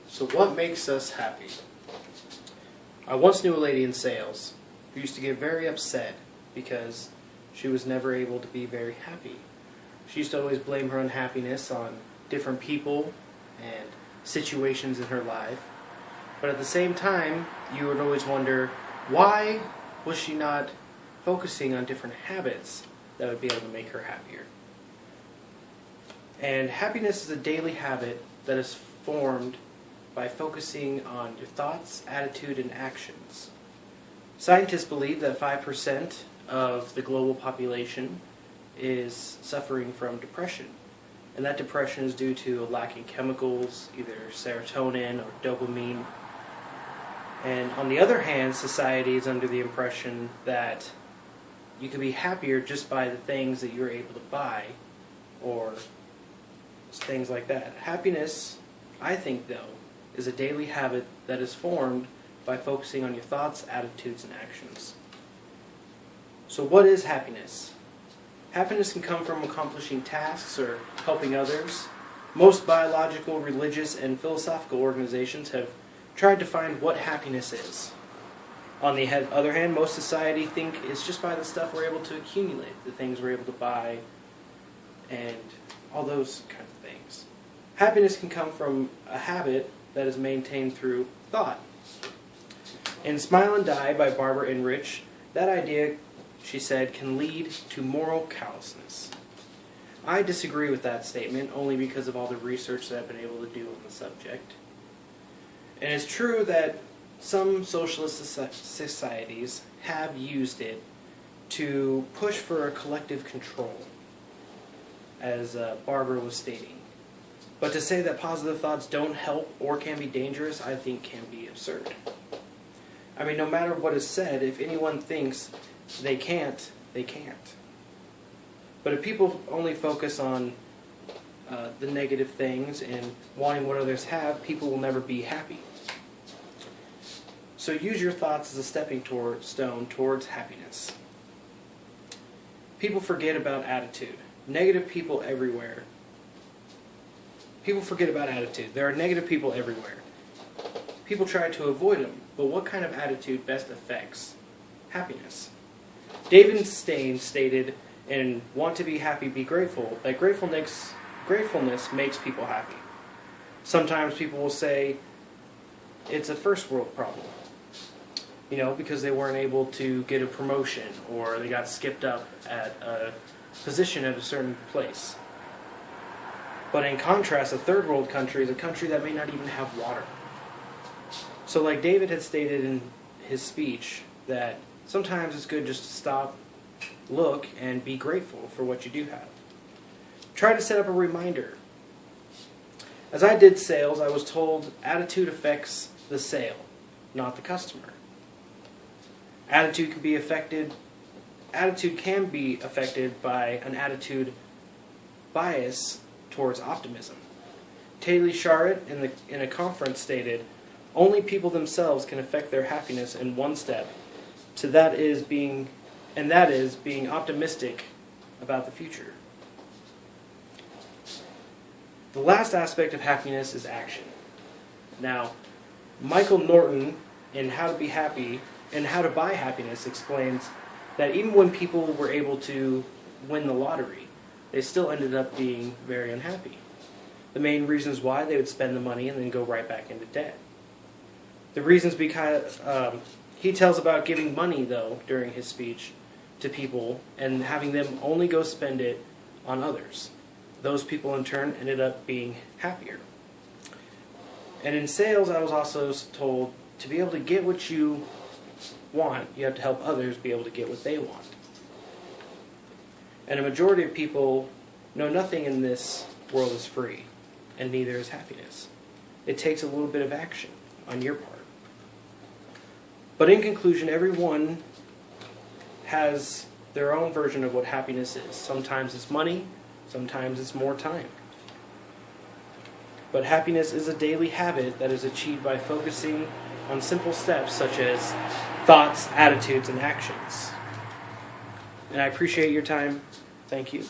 So what makes us happy? I once knew a lady in sales who used to get very upset because she was never able to be very happy. She used to always blame her unhappiness on different people and situations in her life. But at the same time, you would always wonder, why was she not focusing on different habits that would be able to make her happier? And happiness is a daily habit that is formed by focusing on your thoughts, attitude, and actions. Scientists believe that 5% of the global population is suffering from depression. And that depression is due to a lack in chemicals, either serotonin or dopamine. And on the other hand, society is under the impression that you can be happier just by the things that you're able to buy, or things like that. Happiness, I think, though, is a daily habit that is formed by focusing on your thoughts, attitudes, and actions. So what is happiness? Happiness can come from accomplishing tasks or helping others. Most biological, religious, and philosophical organizations have tried to find what happiness is. On the other hand, most society think it's just by the stuff we're able to accumulate, the things we're able to buy, and all those kind of things. Happiness can come from a habit that is maintained through thought. In Smile and Die by Barbara Enrich, that idea, she said, can lead to moral callousness. I disagree with that statement only because of all the research that I've been able to do on the subject. And it's true that some socialist societies have used it to push for a collective control, as Barbara was stating. But to say that positive thoughts don't help or can be dangerous, I think can be absurd. I mean, no matter what is said, if anyone thinks they can't, they can't. But if people only focus on the negative things and wanting what others have, people will never be happy. So use your thoughts as a stepping stone towards happiness. People forget about attitude. Negative people everywhere. People forget about attitude. There are negative people everywhere. People try to avoid them, but what kind of attitude best affects happiness? David Stein stated in Want to Be Happy, Be Grateful, that gratefulness makes people happy. Sometimes people will say it's a first world problem, because they weren't able to get a promotion or they got skipped up at a position at a certain place. But in contrast, a third world country is a country that may not even have water. So like David had stated in his speech, that sometimes it's good just to stop, look, and be grateful for what you do have. Try to set up a reminder. As I did sales, I was told attitude affects the sale, not the customer. Attitude can be affected by an attitude bias towards optimism. Taylor Sharrett in a conference stated, only people themselves can affect their happiness in one step, that is being optimistic about the future. The last aspect of happiness is action. Now, Michael Norton in How to Be Happy and How to Buy Happiness explains that even when people were able to win the lottery, they still ended up being very unhappy. The main reasons why, they would spend the money and then go right back into debt. The reasons because he tells about giving money, though, during his speech to people and having them only go spend it on others. Those people, in turn, ended up being happier. And in sales, I was also told to be able to get what you want, you have to help others be able to get what they want. And a majority of people know nothing in this world is free, and neither is happiness. It takes a little bit of action on your part. But in conclusion, everyone has their own version of what happiness is. Sometimes it's money, sometimes it's more time. But happiness is a daily habit that is achieved by focusing on simple steps such as thoughts, attitudes, and actions. And I appreciate your time. Thank you.